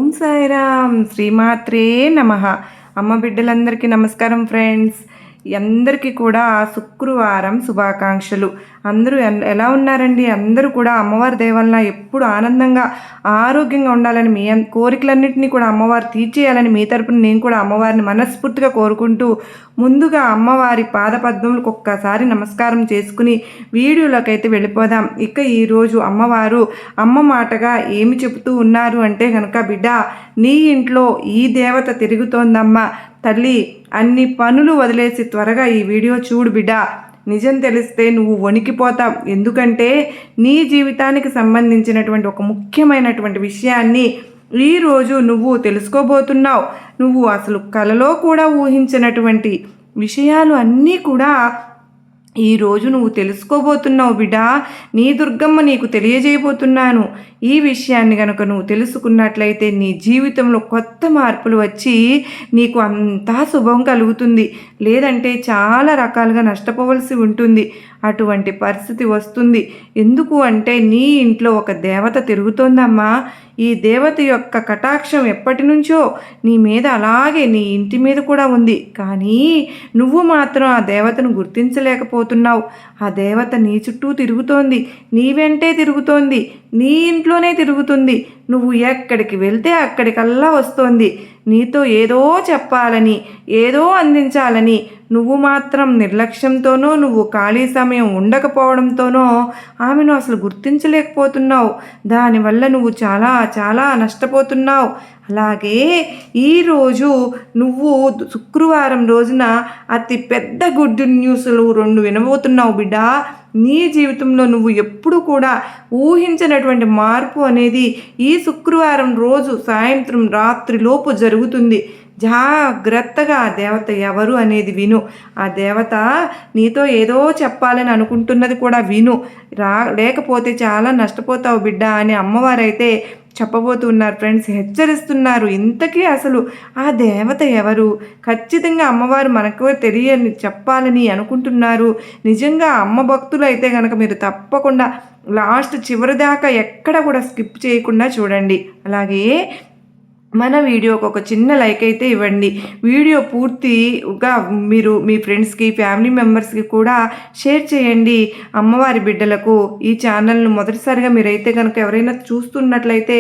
ఓం సాయిరామ్ శ్రీమాత్రే నమః. అమ్మ బిడ్డలందరికీ నమస్కారం ఫ్రెండ్స్. అందరికీ కూడా శుక్రవారం శుభాకాంక్షలు. అందరూ ఎలా ఉన్నారండి? అందరూ కూడా అమ్మవారి దయ వలన ఎప్పుడు ఆనందంగా ఆరోగ్యంగా ఉండాలని మీ కోరికలన్నింటినీ కూడా అమ్మవారు తీర్చేయాలని మీ తరపున నేను కూడా అమ్మవారిని మనస్ఫూర్తిగా కోరుకుంటూ ముందుగా అమ్మవారి పాదపద్మములకు ఒక్కసారి నమస్కారం చేసుకుని వీడియోలోకి అయితే వెళ్ళిపోదాం. ఇక ఈరోజు అమ్మవారు అమ్మ మాటగా ఏమి చెబుతూ ఉన్నారు అంటే కనుక, బిడ్డ నీ ఇంట్లో ఈ దేవత తిరుగుతోందమ్మా తల్లి, అన్ని పనులు వదిలేసి త్వరగా ఈ వీడియో చూడు బిడ్డ. నిజం తెలిస్తే నువ్వు వణికిపోతావు. ఎందుకంటే నీ జీవితానికి సంబంధించినటువంటి ఒక ముఖ్యమైనటువంటి విషయాన్ని ఈరోజు నువ్వు తెలుసుకోబోతున్నావు. నువ్వు అసలు కలలో కూడా ఊహించినటువంటి విషయాలు అన్నీ కూడా ఈరోజు నువ్వు తెలుసుకోబోతున్నావు బిడ్డ. నీ దుర్గమ్మ నీకు తెలియజేయబోతున్నాను. ఈ విషయాన్ని కనుక నువ్వు తెలుసుకున్నట్లయితే నీ జీవితంలో కొత్త మార్పులు వచ్చి నీకు అంతా శుభం కలుగుతుంది. లేదంటే చాలా రకాలుగా నష్టపోవలసి ఉంటుంది. అటువంటి పరిస్థితి వస్తుంది. ఎందుకు అంటే నీ ఇంట్లో ఒక దేవత తిరుగుతోందమ్మా. ఈ దేవత యొక్క కటాక్షం ఎప్పటి నుంచో నీ మీద అలాగే నీ ఇంటి మీద కూడా ఉంది. కానీ నువ్వు మాత్రం ఆ దేవతను గుర్తించలేకపోతున్నావు. ఆ దేవత నీ చుట్టూ తిరుగుతోంది, నీ వెంటే తిరుగుతోంది, నీ ఇంట్లోనే తిరుగుతుంది. నువ్వు ఎక్కడికి వెళ్తే అక్కడికల్లా వస్తోంది. నీతో ఏదో చెప్పాలని, ఏదో అందించాలని నువ్వు మాత్రం నిర్లక్ష్యంతోనో, నువ్వు ఖాళీ సమయం ఉండకపోవడంతోనో ఆమెను అసలు గుర్తించలేకపోతున్నావు. దానివల్ల నువ్వు చాలా చాలా నష్టపోతున్నావు. అలాగే ఈరోజు నువ్వు శుక్రవారం రోజున అతి పెద్ద గుడ్ న్యూస్లు 2 వినబోతున్నావు బిడ్డ. నీ జీవితంలో నువ్వు ఎప్పుడు కూడా ఊహించినటువంటి మార్పు అనేది ఈ శుక్రవారం రోజు సాయంత్రం రాత్రిలోపు జరుగుతుంది. జాగ్రత్తగా ఆ దేవత ఎవరు అనేది విను. ఆ దేవత నీతో ఏదో చెప్పాలని అనుకుంటున్నది కూడా విను. లేకపోతే చాలా నష్టపోతావు బిడ్డ అని అమ్మవారైతే చెప్పబోతున్నారు ఫ్రెండ్స్, హెచ్చరిస్తున్నారు. ఇంతకీ అసలు ఆ దేవత ఎవరు? ఖచ్చితంగా అమ్మవారు మనకు తెలియని చెప్పాలని అనుకుంటున్నారు. నిజంగా అమ్మ భక్తులు అయితే కనుక మీరు తప్పకుండా లాస్ట్ చివరి దాకా ఎక్కడ కూడా స్కిప్ చేయకుండా చూడండి. అలాగే మన వీడియోకి ఒక చిన్న లైక్ అయితే ఇవ్వండి. వీడియో పూర్తిగా మీరు మీ ఫ్రెండ్స్కి, ఫ్యామిలీ మెంబర్స్కి కూడా షేర్ చేయండి. అమ్మవారి బిడ్డలకు ఈ ఛానల్ను మొదటిసారిగా మీరైతే కనుక ఎవరైనా చూస్తున్నట్లయితే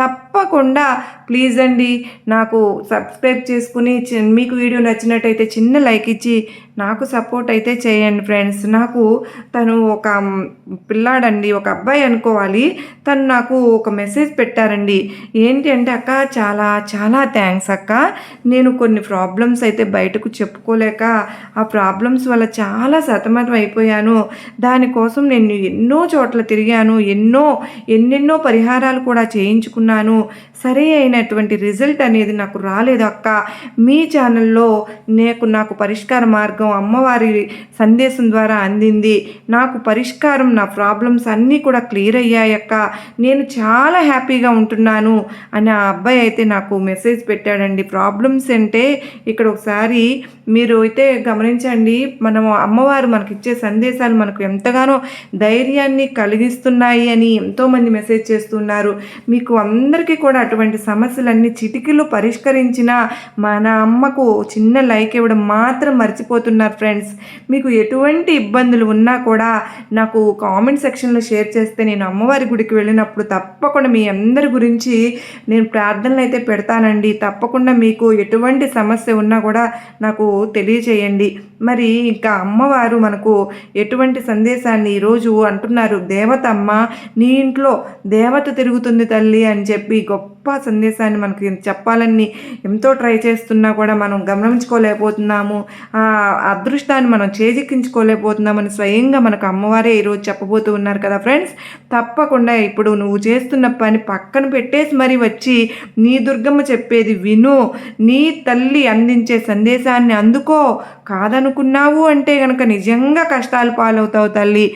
తప్పకుండా ప్లీజ్ అండి నాకు సబ్స్క్రైబ్ చేసుకుని మీకు వీడియో నచ్చినట్టయితే చిన్న లైక్ ఇచ్చి నాకు సపోర్ట్ అయితే చేయండి ఫ్రెండ్స్. నాకు తను ఒక పిల్లాడండి, ఒక అబ్బాయి అనుకోవాలి. తను నాకు ఒక మెసేజ్ పెట్టారండి. ఏంటి అంటే, అక్క చాలా చాలా థ్యాంక్స్ అక్క, నేను కొన్ని ప్రాబ్లమ్స్ అయితే బయటకు చెప్పుకోలేక ఆ ప్రాబ్లమ్స్ వల్ల చాలా సతమతం అయిపోయాను. దానికోసం నేను ఎన్నో చోట్ల తిరిగాను, ఎన్నెన్నో పరిహారాలు కూడా చేయించుకున్నాను. సరే అయినటువంటి రిజల్ట్ అనేది నాకు రాలేదు అక్క. మీ ఛానల్లో నాకు పరిష్కార మార్గం అమ్మవారి సందేశం ద్వారా అందింది. నాకు పరిష్కారం, నా ప్రాబ్లమ్స్ అన్నీ కూడా క్లియర్ అయ్యాయక్క. నేను చాలా హ్యాపీగా ఉంటున్నాను అని ఆ అబ్బాయి అయితే నాకు మెసేజ్ పెట్టాడండి. ప్రాబ్లమ్స్ అంటే ఇక్కడ ఒకసారి మీరు అయితే గమనించండి. మనము అమ్మవారు మనకిచ్చే సందేశాలు మనకు ఎంతగానో ధైర్యాన్ని కలిగిస్తున్నాయి అని ఎంతోమంది మెసేజ్ చేస్తున్నారు. మీకు అందరికీ కూడా అటువంటి సమస్యలన్నీ చిటికీలో పరిష్కరించిన మన అమ్మకు చిన్న లైక్ ఇవ్వడం మాత్రం మర్చిపోతున్నారు ఫ్రెండ్స్. మీకు ఎటువంటి ఇబ్బందులు ఉన్నా కూడా నాకు కామెంట్ సెక్షన్లో షేర్ చేస్తే నేను అమ్మవారి గుడికి వెళ్ళినప్పుడు తప్పకుండా మీ అందరి గురించి నేను ప్రార్థనలు అయితే పెడతానండి. తప్పకుండా మీకు ఎటువంటి సమస్య ఉన్నా కూడా నాకు తెలియచేయండి. మరి ఇంకా అమ్మవారు మనకు ఎటువంటి సందేశాన్ని ఈరోజు అంటున్నారు, దేవత అమ్మ నీ ఇంట్లో దేవత తిరుగుతుంది తల్లి అని చెప్పి గొప్ప సందేశాన్ని మనకి చెప్పాలని ఎంతో ట్రై చేస్తున్నా కూడా మనం గమనించుకోలేకపోతున్నాము. ఆ అదృష్టాన్ని మనం చేజిక్కించుకోలేకపోతున్నామని స్వయంగా మనకు అమ్మవారే ఈరోజు చెప్పబోతూ ఉన్నారు కదా ఫ్రెండ్స్. తప్పకుండా ఇప్పుడు నువ్వు చేస్తున్న పని పక్కన పెట్టేసి మరి వచ్చి నీ దుర్గమ్మ చెప్పేది విను. నీ తల్లి అందించే సందేశాన్ని అందుకో. కాదనుకున్నావు అంటే కనుక నిజంగా కష్టాలు పాలవుతావు తల్లి.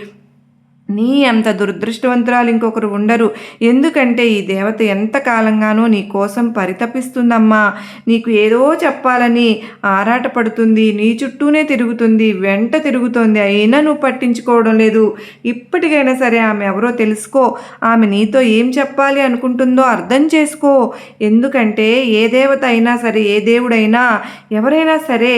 నీ అంత దురదృష్టవంతురాలు ఇంకొకరు ఉండరు. ఎందుకంటే ఈ దేవత ఎంత కాలంగానో నీ కోసం పరితపిస్తుందమ్మా. నీకు ఏదో చెప్పాలని ఆరాటపడుతుంది. నీ చుట్టూనే తిరుగుతుంది, వెంట తిరుగుతోంది. అయినా నువ్వు పట్టించుకోవడం లేదు. ఇప్పటికైనా సరే ఆమె ఎవరో తెలుసుకో. ఆమె నీతో ఏం చెప్పాలి అనుకుంటుందో అర్థం చేసుకో. ఎందుకంటే ఏ దేవత అయినా సరే, ఏ దేవుడైనా, ఎవరైనా సరే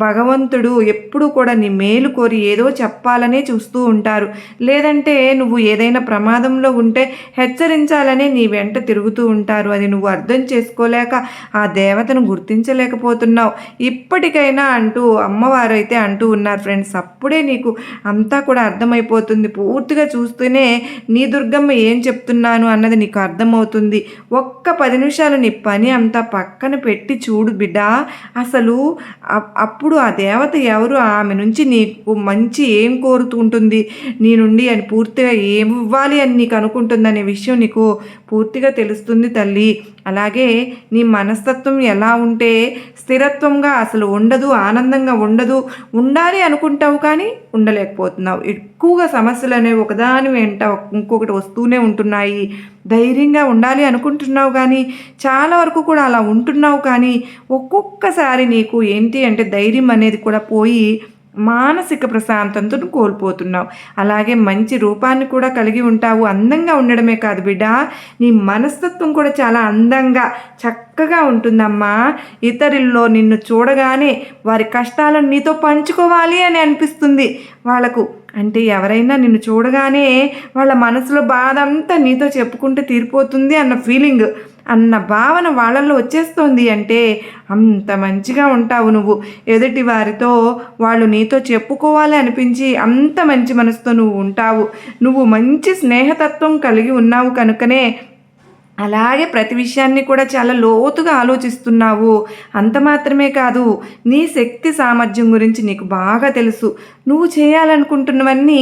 భగవంతుడు ఎప్పుడూ కూడా నీ మేలు కోరి ఏదో చెప్పాలనే చూస్తూ ఉంటారు. లేదంటే నువ్వు ఏదైనా ప్రమాదంలో ఉంటే హెచ్చరించాలని నీ వెంట తిరుగుతూ ఉంటారు. అది నువ్వు అర్థం చేసుకోలేక ఆ దేవతను గుర్తించలేకపోతున్నావు. ఇప్పటికైనా అంటూ అమ్మవారైతే అంటూ ఉన్నారు ఫ్రెండ్స్. అప్పుడే నీకు అంతా కూడా అర్థమైపోతుంది. పూర్తిగా చూస్తూనే నీ దుర్గమ్మ ఏం చెప్తున్నాను అన్నది నీకు అర్థమవుతుంది. ఒక్క 10 నిమిషాలు నీ పని అంతా పక్కన పెట్టి చూడు బిడ్డ. అసలు అప్పుడు ఆ దేవత ఎవరు, ఆమె నుంచి నీకు మంచి ఏం కోరుతుంటుంది నీ నుండి అని, పూర్తిగా ఏమి ఇవ్వాలి అని నీకు అనుకుంటుందనే విషయం నీకు పూర్తిగా తెలుస్తుంది తల్లి. అలాగే నీ మనస్తత్వం ఎలా ఉంటే స్థిరత్వంగా అసలు ఉండదు, ఆనందంగా ఉండదు. ఉండాలి అనుకుంటావు కానీ ఉండలేకపోతున్నావు. ఎక్కువగా సమస్యలు అనేవి ఒకదాని వెంట ఇంకొకటి వస్తూనే ఉంటున్నాయి. ధైర్యంగా ఉండాలి అనుకుంటున్నావు కానీ చాలా వరకు కూడా అలా ఉంటున్నావు కానీ ఒక్కొక్కసారి నీకు ఏంటి అంటే ధైర్యం అనేది కూడా పోయి మానసిక ప్రశాంతతను కోల్పోతున్నావు. అలాగే మంచి రూపాన్ని కూడా కలిగి ఉంటావు. అందంగా ఉండడమే కాదు బిడ్డ, నీ మనస్తత్వం కూడా చాలా అందంగా చక్కగా ఉంటుందమ్మా. ఇతరుల్లో నిన్ను చూడగానే వారి కష్టాలను నీతో పంచుకోవాలి అని అనిపిస్తుంది వాళ్ళకు. అంటే ఎవరైనా నిన్ను చూడగానే వాళ్ళ మనసులో బాధ అంతా నీతో చెప్పుకుంటే తీరిపోతుంది అన్న ఫీలింగ్, అన్న భావన వాళ్ళల్లో వచ్చేస్తోంది. అంటే అంత మంచిగా ఉంటావు నువ్వు. ఎదుటి వారితో వాళ్ళు నీతో చెప్పుకోవాలి అనిపించి అంత మంచి మనసుతో నువ్వు ఉంటావు. నువ్వు మంచి స్నేహతత్వం కలిగి ఉన్నావు కనుకనే అలాగే ప్రతి విషయాన్ని కూడా చాలా లోతుగా ఆలోచిస్తున్నావు. అంత మాత్రమే కాదు, నీ శక్తి సామర్థ్యం గురించి నీకు బాగా తెలుసు. నువ్వు చేయాలనుకుంటున్నవన్నీ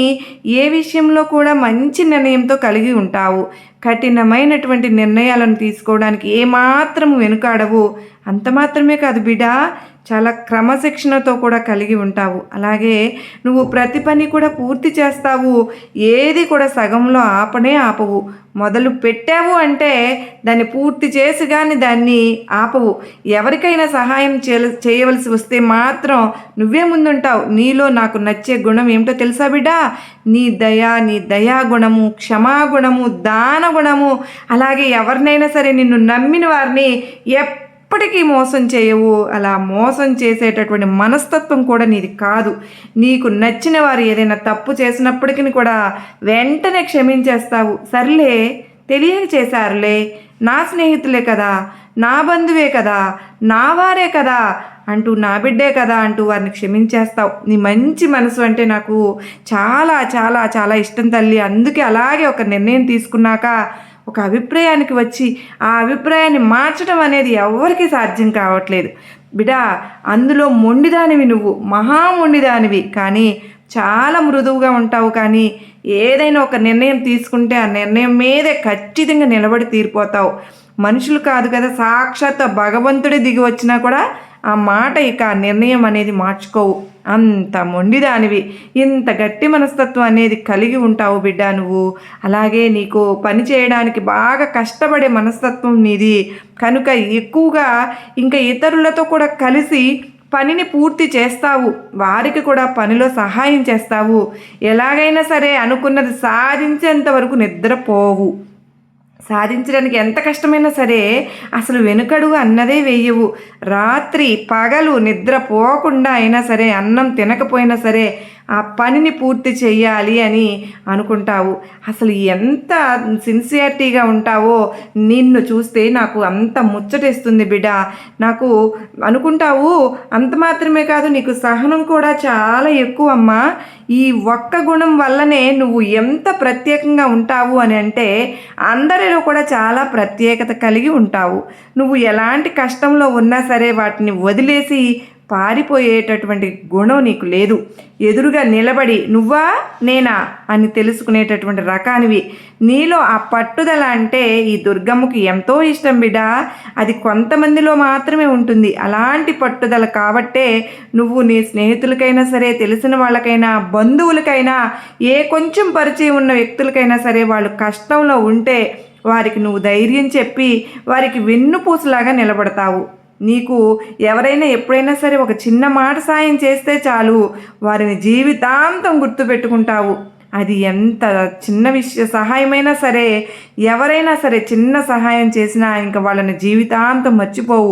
ఏ విషయంలో కూడా మంచి నిర్ణయంతో కలిగి ఉంటావు. కఠినమైనటువంటి నిర్ణయాలను తీసుకోవడానికి ఏమాత్రం వెనుకాడవు. అంత మాత్రమే కాదు బిడ్డ, చాలా క్రమశిక్షణతో కూడా కలిగి ఉంటావు. అలాగే నువ్వు ప్రతి పని కూడా పూర్తి చేస్తావు. ఏది కూడా సగంలో ఆపవు. మొదలు పెట్టావు అంటే దాన్ని పూర్తి చేసి కానీ దాన్ని ఆపవు. ఎవరికైనా సహాయం చేయవలసి వస్తే మాత్రం నువ్వే ముందుంటావు. నీలో నాకు నచ్చే గుణం ఏమిటో తెలుసా బిడ్డ? నీ దయా గుణము, క్షమాగుణము, దాన గుణము. అలాగే ఎవరినైనా సరే నిన్ను నమ్మిన వారిని ఎప్పటికీ మోసం చేయవు. అలా మోసం చేసేటటువంటి మనస్తత్వం కూడా నీది కాదు. నీకు నచ్చిన వారు ఏదైనా తప్పు చేసినప్పటికీ కూడా వెంటనే క్షమించేస్తావు. సర్లే, తెలియక చేశారులే, నా స్నేహితులే కదా, నా బంధువే కదా, నా వారే కదా అంటూ, నా బిడ్డే కదా అంటూ వారిని క్షమించేస్తావు. నీ మంచి మనసు అంటే నాకు చాలా చాలా చాలా ఇష్టం తల్లి. అందుకే అలాగే ఒక నిర్ణయం తీసుకున్నాక ఒక అభిప్రాయానికి వచ్చి ఆ అభిప్రాయాన్ని మార్చడం అనేది ఎవరికి సాధ్యం కావట్లేదు బిడా. అందులో మొండిదానివి నువ్వు, మహా మొండిదానివి. కానీ చాలా మృదువుగా ఉంటావు. కానీ ఏదైనా ఒక నిర్ణయం తీసుకుంటే ఆ నిర్ణయం మీదే ఖచ్చితంగా నిలబడి తీరిపోతావు. మనుషులు కాదు కదా, సాక్షాత్ భగవంతుడే దిగి వచ్చినా కూడా ఆ మాట ఇక ఆ నిర్ణయం అనేది మార్చుకోవు. అంత మొండిదానివి. ఇంత గట్టి మనస్తత్వం అనేది కలిగి ఉంటావు బిడ్డ నువ్వు. అలాగే నీకు పని చేయడానికి బాగా కష్టపడే మనస్తత్వం నీది కనుక ఎక్కువగా ఇంకా ఇతరులతో కూడా కలిసి పనిని పూర్తి చేస్తావు. వారికి కూడా పనిలో సహాయం చేస్తావు. ఎలాగైనా సరే అనుకున్నది సాధించేంత వరకు నిద్రపోవు. సాధించడానికి ఎంత కష్టమైనా సరే అసలు వెనుకడుగు అన్నదే వేయవు. రాత్రి పగలు నిద్రపోకుండా అయినా సరే, అన్నం తినకపోయినా సరే ఆ పనిని పూర్తి చెయ్యాలి అని అనుకుంటావు. అసలు ఎంత సిన్సియారిటీగా ఉంటావో నిన్ను చూస్తే నాకు అంత ముచ్చటేస్తుంది బిడ్డ. నాకు అనుకుంటావు. అంత మాత్రమే కాదు, నీకు సహనం కూడా చాలా ఎక్కువ అమ్మా. ఈ ఒక్క గుణం వల్లనే నువ్వు ఎంత ప్రత్యేకంగా ఉంటావు అని అంటే అందరిలో కూడా చాలా ప్రత్యేకత కలిగి ఉంటావు. నువ్వు ఎలాంటి కష్టంలో ఉన్నా సరే వాటిని వదిలేసి పారిపోయేటటువంటి గుణం నీకు లేదు. ఎదురుగా నిలబడి నువ్వా నేనా అని తెలుసుకునేటటువంటి రకానివి. నీలో ఆ పట్టుదల అంటే ఈ దుర్గమ్మకి ఎంతో ఇష్టం బిడ్డ. అది కొంతమందిలో మాత్రమే ఉంటుంది అలాంటి పట్టుదల. కాబట్టే నువ్వు నీ స్నేహితులకైనా సరే, తెలిసిన వాళ్ళకైనా, బంధువులకైనా, ఏ కొంచెం పరిచయం ఉన్న వ్యక్తులకైనా సరే వాళ్ళు కష్టంలో ఉంటే వారికి నువ్వు ధైర్యం చెప్పి వారికి వెన్నుపూసలాగా నిలబడతావు. నీకు ఎవరైనా ఎప్పుడైనా సరే ఒక చిన్న మాట సాయం చేస్తే చాలు, వారిని జీవితాంతం గుర్తుపెట్టుకుంటావు. అది ఎంత చిన్న సహాయమైనా సరే, ఎవరైనా సరే చిన్న సహాయం చేసినా ఇంకా వాళ్ళని జీవితాంతం మర్చిపోవు.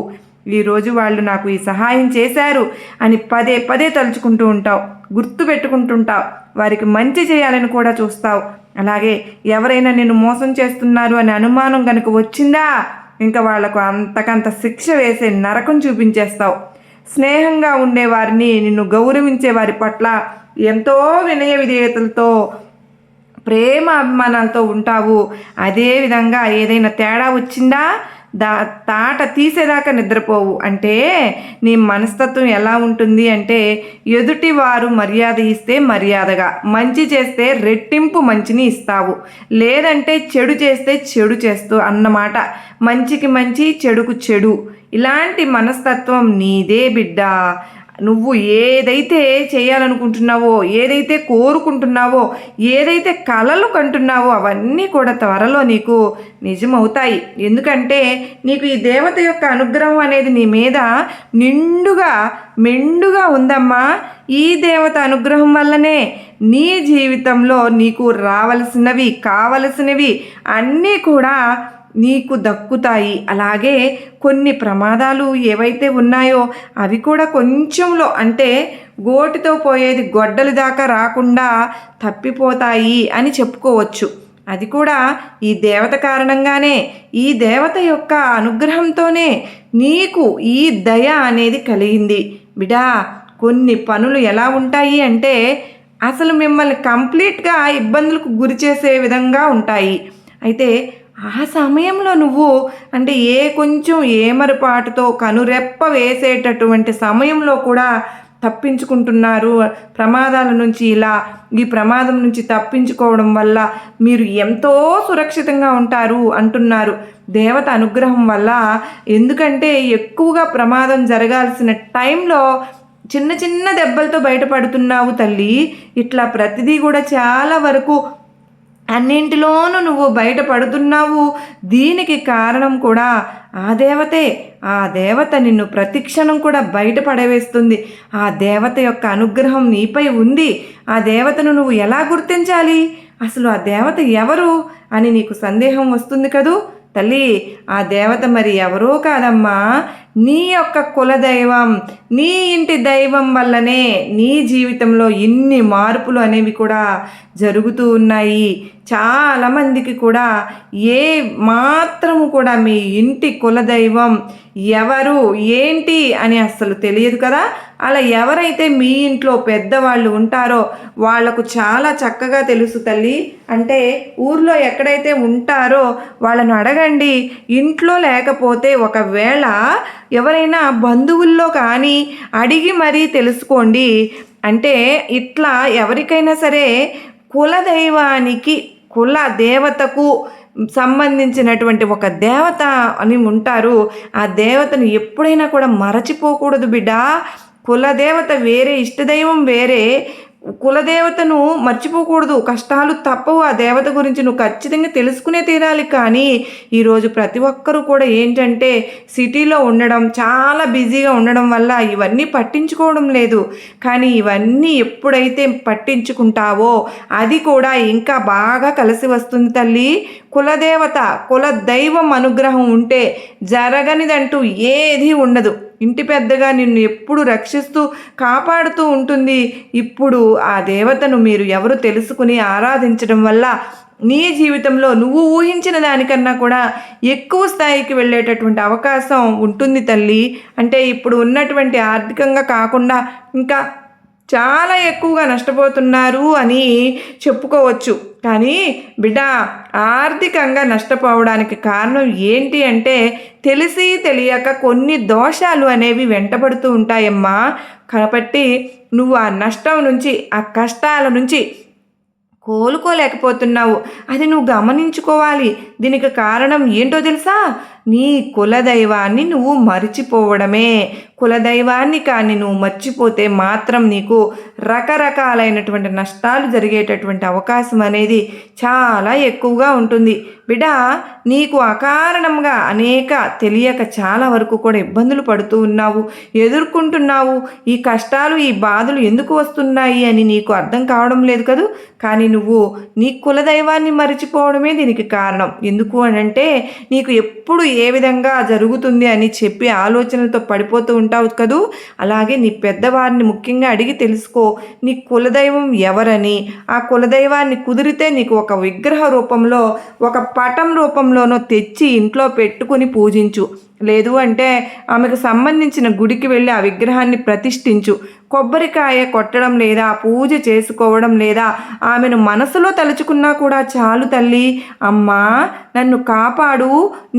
ఈరోజు వాళ్ళు నాకు ఈ సహాయం చేశారు అని పదే పదే తలుచుకుంటూ ఉంటావు, గుర్తు పెట్టుకుంటుంటావు. వారికి మంచి చేయాలని కూడా చూస్తావు. అలాగే ఎవరైనా నిన్ను మోసం చేస్తున్నారు అనే అనుమానం కనుక వచ్చిందా, ఇంకా వాళ్లకు అంతకంత శిక్ష వేసే నరకం చూపించేస్తావు. స్నేహంగా ఉండేవారిని, నిన్ను గౌరవించే వారి పట్ల ఎంతో వినయ విధేయతలతో, ప్రేమ అభిమానాలతో ఉంటావు. అదేవిధంగా ఏదైనా తేడా వచ్చిందా తాట తీసేదాకా నిద్రపోవు. అంటే నీ మనస్తత్వం ఎలా ఉంటుంది అంటే, ఎదుటివారు మర్యాద ఇస్తే మర్యాదగా, మంచి చేస్తే రెట్టింపు మంచిని ఇస్తావు, లేదంటే చెడు చేస్తే చెడు చేస్తూ అన్నమాట. మంచికి మంచి, చెడుకు చెడు. ఇలాంటి మనస్తత్వం నీదే బిడ్డ. నువ్వు ఏదైతే చేయాలనుకుంటున్నావో, ఏదైతే కోరుకుంటున్నావో, ఏదైతే కలలు కంటున్నావో అవన్నీ కూడా త్వరలో నీకు నిజమవుతాయి. ఎందుకంటే నీకు ఈ దేవత యొక్క అనుగ్రహం అనేది నీ మీద మెండుగా ఉందమ్మా. ఈ దేవత అనుగ్రహం వల్లనే నీ జీవితంలో నీకు రావలసినవి, కావలసినవి అన్నీ కూడా నీకు దక్కుతాయి. అలాగే కొన్ని ప్రమాదాలు ఏవైతే ఉన్నాయో అవి కూడా కొంచెంలో, అంటే గోటితో పోయేది గొడ్డలి దాకా రాకుండా తప్పిపోతాయి అని చెప్పుకోవచ్చు. అది కూడా ఈ దేవత కారణంగానే, ఈ దేవత యొక్క అనుగ్రహంతోనే నీకు ఈ దయ అనేది కలిగింది బిడా. కొన్ని పనులు ఎలా ఉంటాయి అంటే అసలు మిమ్మల్ని కంప్లీట్గా ఇబ్బందులకు గురి చేసే విధంగా ఉంటాయి. అయితే ఆ సమయంలో నువ్వు అంటే కొంచెం ఏమరపాటుతో కనురెప్ప వేసేటటువంటి సమయంలో కూడా తప్పించుకుంటున్నారు ప్రమాదాల నుంచి. ఈ ప్రమాదం నుంచి తప్పించుకోవడం వల్ల మీరు ఎంతో సురక్షితంగా ఉంటారు అంటున్నారు దేవత అనుగ్రహం వల్ల. ఎందుకంటే ఎక్కువగా ప్రమాదం జరగాల్సిన టైంలో చిన్న చిన్న దెబ్బలతో బయటపడుతున్నావు తల్లి. ఇట్లా ప్రతిదీ కూడా చాలా వరకు అన్నింటిలోనూ నువ్వు బయటపడుతున్నావు. దీనికి కారణం కూడా ఆ దేవతే. ఆ దేవత నిన్ను ప్రతిక్షణం కూడా బయటపడవేస్తుంది. ఆ దేవత యొక్క అనుగ్రహం నీపై ఉంది. ఆ దేవతను నువ్వు ఎలా గుర్తించాలి, అసలు ఆ దేవత ఎవరు అని నీకు సందేహం వస్తుంది కదూ తల్లి. ఆ దేవత మరి ఎవరో కాదమ్మా, నీ యొక్క కులదైవం, నీ ఇంటి దైవం వల్లనే నీ జీవితంలో ఇన్ని మార్పులు అనేవి కూడా జరుగుతూ ఉన్నాయి. చాలామందికి కూడా ఏ మాత్రము కూడా మీ ఇంటి కులదైవం ఎవరు ఏంటి అని అస్సలు తెలియదు కదా. అలా ఎవరైతే మీ ఇంట్లో పెద్దవాళ్ళు ఉంటారో వాళ్లకు చాలా చక్కగా తెలుసు తల్లి. అంటే ఊర్లో ఎక్కడైతే ఉంటారో వాళ్ళను అడగండి. ఇంట్లో లేకపోతే ఒకవేళ ఎవరైనా బంధువుల్లో కానీ అడిగి మరీ తెలుసుకోండి. అంటే ఇట్లా ఎవరికైనా సరే కులదైవానికి, కుల దేవతకు సంబంధించినటువంటి ఒక దేవత అని ఉంటారు. ఆ దేవతను ఎప్పుడైనా కూడా మరచిపోకూడదు బిడ్డ. కులదేవత వేరే, ఇష్టదైవం వేరే. కులదేవతను మర్చిపోకూడదు. కష్టాలు తప్పవు. ఆ దేవత గురించి నువ్వు ఖచ్చితంగా తెలుసుకునే తీరాలి. కానీ ఈరోజు ప్రతి ఒక్కరూ కూడా ఏంటంటే సిటీలో ఉండడం, చాలా బిజీగా ఉండడం వల్ల ఇవన్నీ పట్టించుకోవడం లేదు. కానీ ఇవన్నీ ఎప్పుడైతే పట్టించుకుంటావో అది కూడా ఇంకా బాగా కలిసి వస్తుంది తల్లి. కులదేవత, కుల దైవం అనుగ్రహం ఉంటే జరగనిదంటూ ఏదీ ఉండదు. ఇంటి పెద్దగా నిన్ను ఎప్పుడు రక్షిస్తూ కాపాడుతూ ఉంటుంది. ఇప్పుడు ఆ దేవతను మీరు ఎవరు తెలుసుకుని ఆరాధించడం వల్ల నీ జీవితంలో నువ్వు ఊహించిన దానికన్నా కూడా ఎక్కువ స్థాయికి వెళ్ళేటటువంటి అవకాశం ఉంటుంది తల్లి. అంటే ఇప్పుడు ఉన్నటువంటి ఆర్థికంగా కాకుండా ఇంకా చాలా ఎక్కువగా నష్టపోతున్నారు అని చెప్పుకోవచ్చు. కానీ బిడ్డ, ఆర్థికంగా నష్టపోవడానికి కారణం ఏంటి అంటే తెలిసి తెలియక కొన్ని దోషాలు అనేవి వెంటబడుతూ ఉంటాయమ్మా. కాబట్టి నువ్వు ఆ నష్టం నుంచి, ఆ కష్టాల నుంచి కోలుకోలేకపోతున్నావు. అది నువ్వు గమనించుకోవాలి. దీనికి కారణం ఏంటో తెలుసా? నీ కులదైవాన్ని నువ్వు మరిచిపోవడమే. కులదైవాన్ని కానీ నువ్వు మర్చిపోతే మాత్రం నీకు రకరకాలైనటువంటి నష్టాలు జరిగేటటువంటి అవకాశం అనేది చాలా ఎక్కువగా ఉంటుంది. బిడ్డ, నీకు అకారణంగా అనేక తెలియక చాలా వరకు కూడా ఇబ్బందులు పడుతూ ఉన్నావు, ఎదుర్కొంటున్నావు. ఈ కష్టాలు, ఈ బాధలు ఎందుకు వస్తున్నాయి అని నీకు అర్థం కావడం లేదు కదూ. కానీ నువ్వు నీ కులదైవాన్ని మరిచిపోవడమే దీనికి కారణం. ఎందుకు అనంటే నీకు ఎప్పుడు ఏ విధంగా జరుగుతుంది అని చెప్పి ఆలోచనలతో పడిపోతూ ఉంటావు కదూ. అలాగే నీ పెద్దవారిని ముఖ్యంగా అడిగి తెలుసుకో, నీ కులదైవం ఎవరని. ఆ కులదైవాన్ని కుదిరితే నీకు ఒక విగ్రహ రూపంలో, ఒక పటం రూపంలోనో తెచ్చి ఇంట్లో పెట్టుకుని పూజించు. లేదు అంటే ఆమెకు సంబంధించిన గుడికి వెళ్ళి ఆ విగ్రహాన్ని ప్రతిష్ఠించు. కొబ్బరికాయ కొట్టడం లేదా పూజ చేసుకోవడం లేదా ఆమెను మనసులో తలుచుకున్నా కూడా చాలు తల్లి. అమ్మా, నన్ను కాపాడు,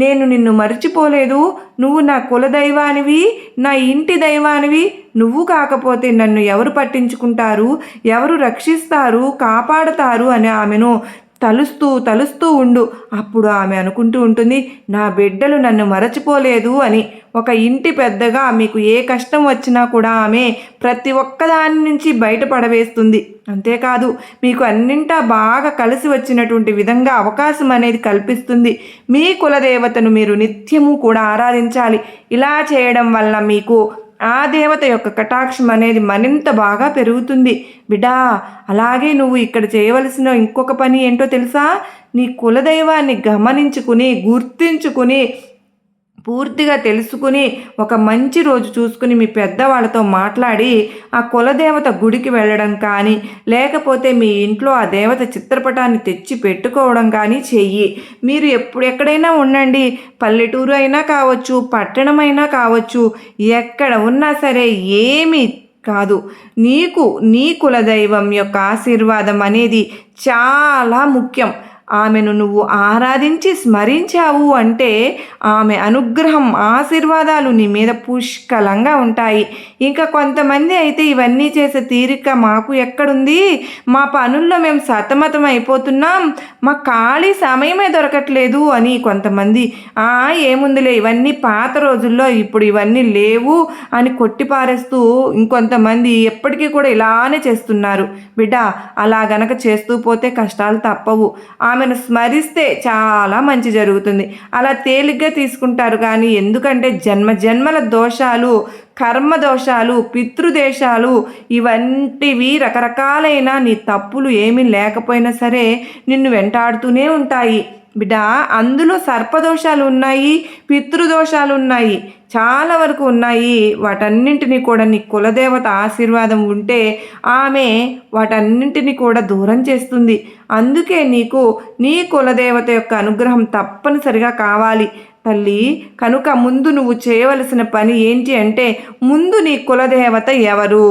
నేను నిన్ను మర్చిపోలేదు, నువ్వు నా కులదైవానివి, నా ఇంటి దైవానివి, నువ్వు కాకపోతే నన్ను ఎవరు పట్టించుకుంటారు, ఎవరు రక్షిస్తారు, కాపాడుతారు అని ఆమెను తలుస్తూ ఉండు. అప్పుడు ఆమె అనుకుంటూ ఉంటుంది, నా బిడ్డలు నన్ను మరచిపోలేదు అని. ఒక ఇంటి పెద్దగా మీకు ఏ కష్టం వచ్చినా కూడా ఆమె ప్రతి ఒక్కదాని నుంచి బయటపడవేస్తుంది. అంతేకాదు, మీకు అన్నింటా బాగా కలిసి వచ్చినటువంటి విధంగా అవకాశం అనేది కల్పిస్తుంది. మీ కులదేవతను మీరు నిత్యము కూడా ఆరాధించాలి. ఇలా చేయడం వల్ల మీకు ఆ దేవత యొక్క కటాక్షం అనేది మరింత బాగా పెరుగుతుంది. బిడ్డా, అలాగే నువ్వు ఇక్కడ చేయవలసిన ఇంకొక పని ఏంటో తెలుసా? నీ కులదైవాన్ని గమనించుకుని, గుర్తించుకుని, పూర్తిగా తెలుసుకుని ఒక మంచి రోజు చూసుకుని మీ పెద్దవాళ్ళతో మాట్లాడి ఆ కులదేవత గుడికి వెళ్ళడం కానీ, లేకపోతే మీ ఇంట్లో ఆ దేవత చిత్రపటాన్ని తెచ్చి పెట్టుకోవడం కానీ చెయ్యి. మీరు ఎక్కడైనా ఉండండి, పల్లెటూరు అయినా కావచ్చు, పట్టణమైనా కావచ్చు, ఎక్కడ ఉన్నా సరే ఏమీ కాదు, నీకు నీ కులదైవం యొక్క ఆశీర్వాదం అనేది చాలా ముఖ్యం. ఆమెను నువ్వు ఆరాధించి స్మరించావు అంటే ఆమె అనుగ్రహం, ఆశీర్వాదాలు నీ మీద పుష్కలంగా ఉంటాయి. ఇంకా కొంతమంది అయితే ఇవన్నీ చేసే తీరిక మాకు ఎక్కడుంది, మా పనుల్లో మేము సతమతం అయిపోతున్నాం, మా ఖాళీ సమయమే దొరకట్లేదు అని కొంతమంది ఏముందిలే ఇవన్నీ పాత రోజుల్లో, ఇప్పుడు ఇవన్నీ లేవు అని కొట్టిపారేస్తూ ఇంకొంతమంది ఎప్పటికీ కూడా ఇలానే చేస్తున్నారు. బిడ్డ, అలా గనక చేస్తూ పోతే కష్టాలు తప్పవు. ఆమెను స్మరిస్తే చాలా మంచి జరుగుతుంది. అలా తేలిగ్గా తీసుకుంటారు కానీ, ఎందుకంటే జన్మల దోషాలు, కర్మ దోషాలు, పితృదేశాలు, ఇవంటివి రకరకాలైన నీ తప్పులు ఏమీ లేకపోయినా సరే నిన్ను వెంటాడుతూనే ఉంటాయి. బిడ్డ, అందులో సర్పదోషాలు ఉన్నాయి, పితృదోషాలు ఉన్నాయి, చాలా వరకు ఉన్నాయి. వాటన్నింటినీ కూడా నీ కులదేవత ఆశీర్వాదం ఉంటే ఆమె వాటన్నింటినీ కూడా దూరం చేస్తుంది. అందుకే నీకు నీ కులదేవత యొక్క అనుగ్రహం తప్పనిసరిగా కావాలి తల్లి. కనుక ముందు నువ్వు చేయవలసిన పని ఏంటి అంటే, ముందు నీ కులదేవత ఎవరు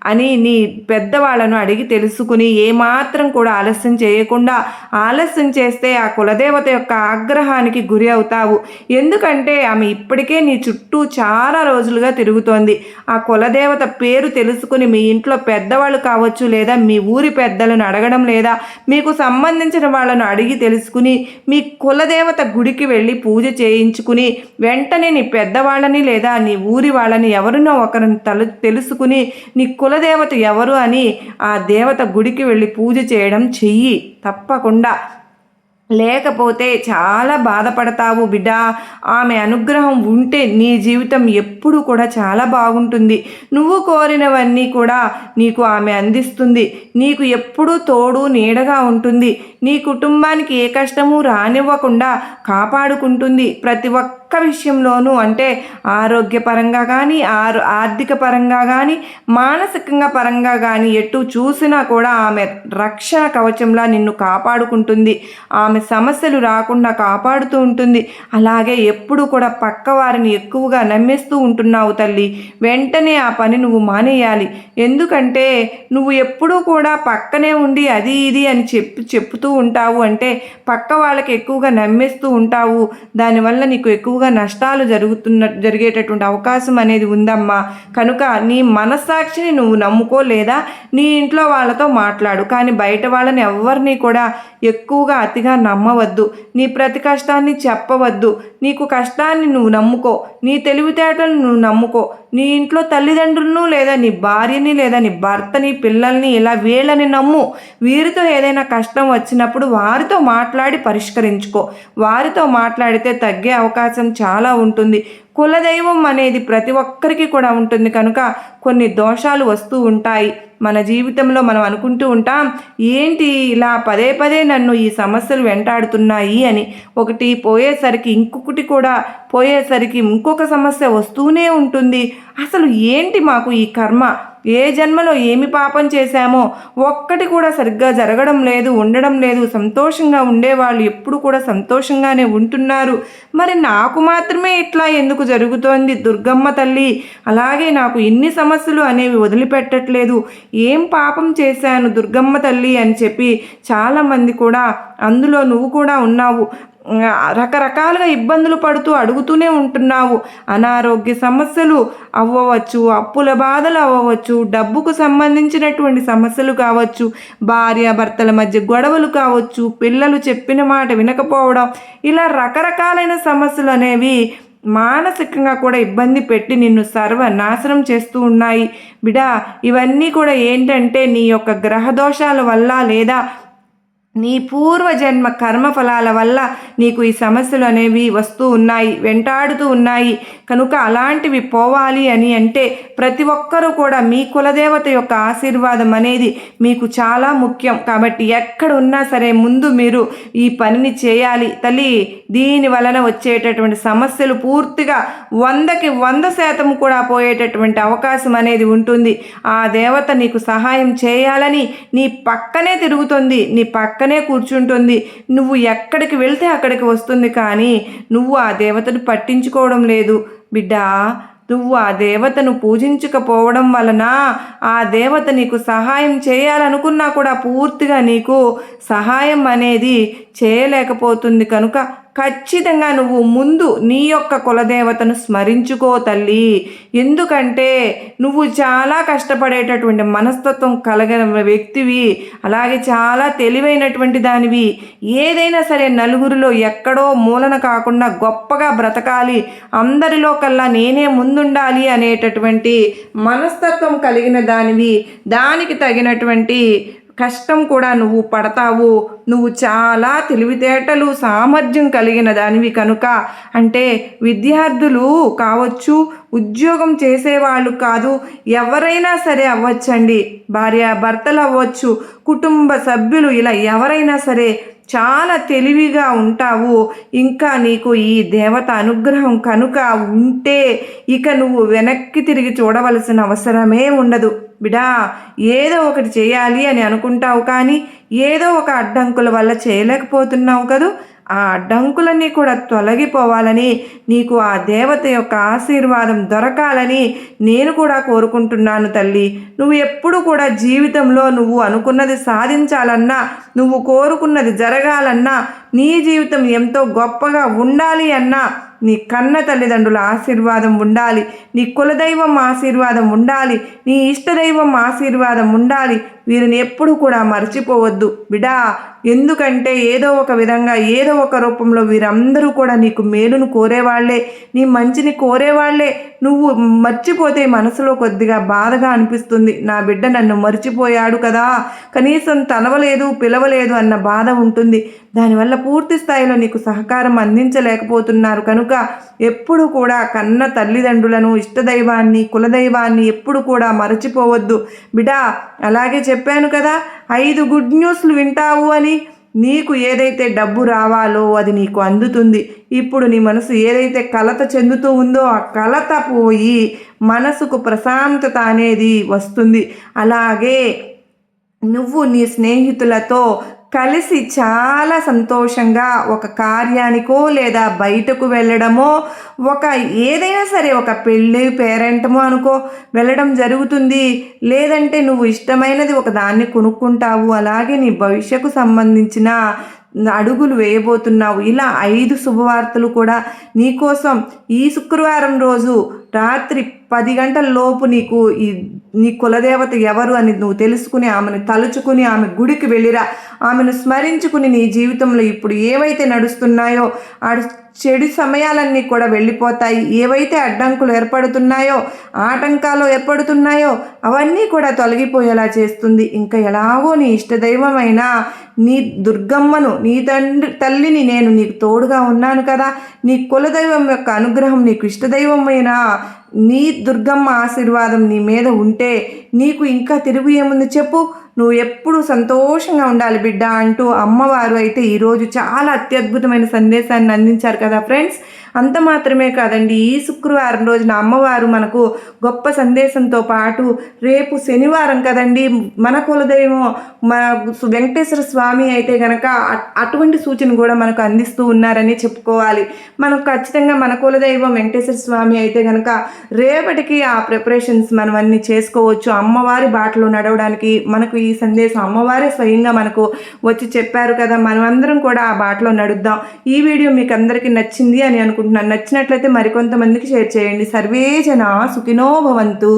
అని నీ పెద్దవాళ్ళను అడిగి తెలుసుకుని ఏమాత్రం కూడా ఆలస్యం చేయకుండా, ఆలస్యం చేస్తే ఆ కులదేవత యొక్క ఆగ్రహానికి గురి అవుతావు. ఎందుకంటే ఆమె ఇప్పటికే నీ చుట్టూ చాలా రోజులుగా తిరుగుతోంది. ఆ కులదేవత పేరు తెలుసుకుని మీ ఇంట్లో పెద్దవాళ్ళు కావచ్చు, లేదా మీ ఊరి పెద్దలను అడగడం, లేదా మీకు సంబంధించిన వాళ్ళను అడిగి తెలుసుకుని మీ కులదేవత గుడికి వెళ్ళి పూజ చేయించుకుని వెంటనే నీ పెద్దవాళ్ళని లేదా నీ ఊరి వాళ్ళని ఎవరినో ఒకరిని తెలుసుకుని నీ కులదేవత ఎవరు అని ఆ దేవత గుడికి వెళ్ళి పూజ చేయడం చెయ్యి తప్పకుండా. లేకపోతే చాలా బాధపడతావు బిడ్డ. ఆమె అనుగ్రహం ఉంటే నీ జీవితం ఎప్పుడు కూడా చాలా బాగుంటుంది. నువ్వు కోరినవన్నీ కూడా నీకు ఆమె అందిస్తుంది. నీకు ఎప్పుడూ తోడు నీడగా ఉంటుంది. నీ కుటుంబానికి ఏ కష్టము రానివ్వకుండా కాపాడుకుంటుంది. ప్రతి ఒక్క విషయంలోనూ, అంటే ఆరోగ్యపరంగా కానీ, ఆర్థిక పరంగా కానీ, మానసికంగా పరంగా కానీ ఎటు చూసినా కూడా ఆమె రక్షణ కవచంలా నిన్ను కాపాడుకుంటుంది. ఆమె సమస్యలు రాకుండా కాపాడుతూ ఉంటుంది. అలాగే ఎప్పుడు కూడా పక్క వారిని ఎక్కువగా నమ్మేస్తూ ఉంటున్నావు తల్లి. వెంటనే ఆ పని నువ్వు మానేయాలి. ఎందుకంటే నువ్వు ఎప్పుడూ కూడా పక్కనే ఉండి అది ఇది అని చెప్తూ ఉంటావు, అంటే పక్క వాళ్ళకి ఎక్కువగా నమ్మేస్తూ ఉంటావు. దానివల్ల నీకు ఎక్కువగా నష్టాలు జరిగేటటువంటి అవకాశం అనేది ఉందమ్మా. కనుక నీ మనస్సాక్షిని నువ్వు నమ్ముకో, లేదా నీ ఇంట్లో వాళ్ళతో మాట్లాడు. కానీ బయట వాళ్ళని ఎవరిని కూడా ఎక్కువగా అతిగా నమ్మవద్దు. నీ ప్రతి కష్టాన్ని చెప్పవద్దు. నీకు కష్టాన్ని నువ్వు నమ్ముకో, నీ తెలివితేటలను నువ్వు నమ్ముకో. నీ ఇంట్లో తల్లిదండ్రులను, లేదా నీ భార్యని, లేదా నీ భర్తని, పిల్లల్ని, ఇలా వీళ్ళని నమ్ము. వీరితో ఏదైనా కష్టం వచ్చినప్పుడు వారితో మాట్లాడి పరిష్కరించుకో. వారితో మాట్లాడితే తగ్గే అవకాశం చాలా ఉంటుంది. కులదైవం అనేది ప్రతి ఒక్కరికి కూడా ఉంటుంది. కనుక కొన్ని దోషాలు వస్తూ ఉంటాయి మన జీవితంలో. మనం అనుకుంటూ ఉంటాం, ఏంటి ఇలా పదే పదే నన్ను ఈ సమస్యలు వెంటాడుతున్నాయి అని. ఒకటి పోయేసరికి ఇంకొకటి కూడా పోయేసరికి ఇంకొక సమస్య వస్తూనే ఉంటుంది. అసలు ఏంటి మాకు ఈ కర్మ? ఏ జన్మలో ఏమి పాపం చేశామో ఒక్కటి కూడా సరిగ్గా జరగడం లేదు, ఉండడం లేదు. సంతోషంగా ఉండేవాళ్ళు ఎప్పుడు కూడా సంతోషంగానే ఉంటున్నారు. మరి నాకు మాత్రమే ఇట్లా ఎందుకు జరుగుతోంది దుర్గమ్మ తల్లి? అలాగే నాకు ఇన్ని సమస్యలు అనేవి వదిలిపెట్టట్లేదు. ఏం పాపం చేశాను దుర్గమ్మ తల్లి అని చెప్పి చాలామంది కూడా, అందులో నువ్వు కూడా ఉన్నావు, రకరకాలుగా ఇబ్బందులు పడుతూ అడుగుతూనే ఉంటున్నావు. అనారోగ్య సమస్యలు అవ్వవచ్చు, అప్పుల బాధలు అవ్వవచ్చు, డబ్బుకు సంబంధించినటువంటి సమస్యలు కావచ్చు, భార్యాభర్తల మధ్య గొడవలు కావచ్చు, పిల్లలు చెప్పిన మాట వినకపోవడం, ఇలా రకరకాలైన సమస్యలు అనేవి మానసికంగా కూడా ఇబ్బంది పెట్టి నిన్ను సర్వనాశనం చేస్తూ ఉన్నాయి బిడా. ఇవన్నీ కూడా ఏంటంటే నీ యొక్క గ్రహదోషాల వల్ల, లేదా నీ పూర్వజన్మ కర్మఫలాల వల్ల నీకు ఈ సమస్యలు అనేవి వస్తూ ఉన్నాయి, వెంటాడుతూ ఉన్నాయి. కనుక అలాంటివి పోవాలి అని అంటే ప్రతి ఒక్కరూ కూడా మీ కులదేవత యొక్క ఆశీర్వాదం అనేది మీకు చాలా ముఖ్యం. కాబట్టి ఎక్కడ ఉన్నా సరే ముందు మీరు ఈ పనిని చేయాలి తల్లి. దీని వలన వచ్చేటటువంటి సమస్యలు పూర్తిగా 100కి 100% కూడా పోయేటటువంటి అవకాశం అనేది ఉంటుంది. ఆ దేవత నీకు సహాయం చేయాలని నీ పక్కనే తిరుగుతుంది, నీ పక్కనే కూర్చుంటుంది. నువ్వు ఎక్కడికి వెళ్తే అక్కడికి వస్తుంది, కానీ నువ్వు ఆ దేవతను పట్టించుకోవడం లేదు బిడ్డా. నువ్వు ఆ దేవతను పూజించకపోవడం వలన ఆ దేవత నీకు సహాయం చేయాలనుకున్నా కూడా పూర్తిగా నీకు సహాయం అనేది చేయలేకపోతుంది. కనుక ఖచ్చితంగా నువ్వు ముందు నీ యొక్క కులదేవతను స్మరించుకో తల్లి. ఎందుకంటే నువ్వు చాలా కష్టపడేటటువంటి మనస్తత్వం కలిగిన వ్యక్తివి, అలాగే చాలా తెలివైనటువంటి దానివి. ఏదైనా సరే నలుగురిలో ఎక్కడో మూలన కాకుండా గొప్పగా బ్రతకాలి, అందరిలో కల్లా నేనే ముందుండాలి అనేటటువంటి మనస్తత్వం కలిగిన దానివి. దానికి తగినటువంటి కష్టం కూడా నువ్వు పడతావు. నువ్వు చాలా తెలివితేటలు, సామర్థ్యం కలిగిన దానివి. కనుక అంటే విద్యార్థులు కావచ్చు, ఉద్యోగం చేసేవాళ్ళు కాదు, ఎవరైనా సరే అవ్వచ్చండి, భార్యాభర్తలు అవ్వచ్చు, కుటుంబ సభ్యులు, ఇలా ఎవరైనా సరే చాలా తెలివిగా ఉంటావు. ఇంకా నీకు ఈ దేవత అనుగ్రహం కనుక ఉంటే ఇక నువ్వు వెనక్కి తిరిగి చూడవలసిన అవసరమే ఉండదు బిడా. ఏదో ఒకటి చేయాలి అని అనుకుంటావు, కానీ ఏదో ఒక అడ్డంకుల వల్ల చేయలేకపోతున్నావు కదూ. ఆ అడ్డంకులన్నీ కూడా తొలగిపోవాలని, నీకు ఆ దేవత యొక్క ఆశీర్వాదం దొరకాలని నేను కూడా కోరుకుంటున్నాను తల్లి. నువ్వు ఎప్పుడు కూడా జీవితంలో నువ్వు అనుకున్నది సాధించాలన్నా, నువ్వు కోరుకున్నది జరగాలన్నా, నీ జీవితం ఎంతో గొప్పగా ఉండాలి అన్నా నీ కన్న తల్లిదండ్రుల ఆశీర్వాదం ఉండాలి, నీ కులదైవం ఆశీర్వాదం ఉండాలి, నీ ఇష్టదైవం ఆశీర్వాదం ఉండాలి. వీరిని ఎప్పుడు కూడా మర్చిపోవద్దు బిడా. ఎందుకంటే ఏదో ఒక విధంగా, ఏదో ఒక రూపంలో వీరందరూ కూడా నీకు మేలును కోరేవాళ్లే, నీ మంచిని కోరేవాళ్లే. నువ్వు మర్చిపోతే మనసులో కొద్దిగా బాధగా అనిపిస్తుంది. నా బిడ్డ నన్ను మర్చిపోయాడు కదా, కనీసం తలవలేదు, పిలవలేదు అన్న బాధ ఉంటుంది. దానివల్ల పూర్తి స్థాయిలో నీకు సహకారం అందించలేకపోతున్నారు. కనుక ఎప్పుడు కూడా కన్న తల్లిదండ్రులను, ఇష్టదైవాన్ని, కులదైవాన్ని ఎప్పుడు కూడా మరచిపోవద్దు బిడా. అలాగే చెప్పాను కదా 5 గుడ్ న్యూస్లు వింటావు అని. నీకు ఏదైతే డబ్బు రావాలో అది నీకు అందుతుంది. ఇప్పుడు నీ మనసు ఏదైతే కలత చెందుతూ ఉందో ఆ కలత పోయి మనసుకు ప్రశాంతత అనేది వస్తుంది. అలాగే నువ్వు నీ స్నేహితులతో కలిసి చాలా సంతోషంగా ఒక కార్యానికో లేదా బయటకు వెళ్ళడమో ఏదైనా సరే ఒక పెళ్ళి పేరెంటమో అనుకో వెళ్ళడం జరుగుతుంది. లేదంటే నువ్వు ఇష్టమైనది ఒక దాన్ని కొనుక్కుంటావు. అలాగే నీ భవిష్యత్తుకు సంబంధించిన అడుగులు వేయబోతున్నావు. ఇలా 5 శుభవార్తలు కూడా నీకోసం ఈ శుక్రవారం రోజు రాత్రి 10 గంటల లోపు నీ కులదేవత ఎవరు అని నువ్వు తెలుసుకుని ఆమెను తలుచుకుని ఆమె గుడికి వెళ్ళిరా. ఆమెను స్మరించుకుని నీ జీవితంలో ఇప్పుడు ఏవైతే నడుస్తున్నాయో చెడు సమయాలన్నీ కూడా వెళ్ళిపోతాయి. ఏవైతే అడ్డంకులు ఏర్పడుతున్నాయో ఆటంకాలు ఏర్పడుతున్నాయో అవన్నీ కూడా తొలగిపోయేలా చేస్తుంది. ఇంకా ఎలాగో నీ ఇష్టదైవమైన నీ దుర్గమ్మను నీ తల్లిని నేను నీకు తోడుగా ఉన్నాను కదా. నీ కులదైవం యొక్క అనుగ్రహం నీకు ఇష్టదైవమైన నీ దుర్గమ్మ ఆశీర్వాదం నీ మీద ఉంటే నీకు ఇంకా తిరుగు ఏముంది చెప్పు. నువ్వు ఎప్పుడు సంతోషంగా ఉండాలి బిడ్డ అంటూ అమ్మవారు అయితే ఈరోజు చాలా అత్యద్భుతమైన సందేశాన్ని అందించారు కదా ఫ్రెండ్స్. అంత మాత్రమే కాదండి, ఈ శుక్రవారం రోజున అమ్మవారు మనకు గొప్ప సందేశంతో పాటు రేపు శనివారం కదండి, మన కులదైవం వెంకటేశ్వర స్వామి అయితే గనక అటువంటి సూచన కూడా మనకు అందిస్తూ ఉన్నారని చెప్పుకోవాలి. మనకు ఖచ్చితంగా మన కులదైవం వెంకటేశ్వర స్వామి అయితే గనక రేపటికి ఆ ప్రిపరేషన్స్ మనం అన్నీ చేసుకోవచ్చు. అమ్మవారి బాటలో నడవడానికి మనకు ఈ సందేశం అమ్మవారే స్వయంగా మనకు వచ్చి చెప్పారు కదా. మనమందరం కూడా ఆ బాటలో నడుద్దాం. ఈ వీడియో మీకు అందరికీ నచ్చింది అని అనుకుంటున్నాను. నచ్చినట్లయితే మరికొంతమందికి షేర్ చేయండి. సర్వే జనా సుఖినో భవంతు.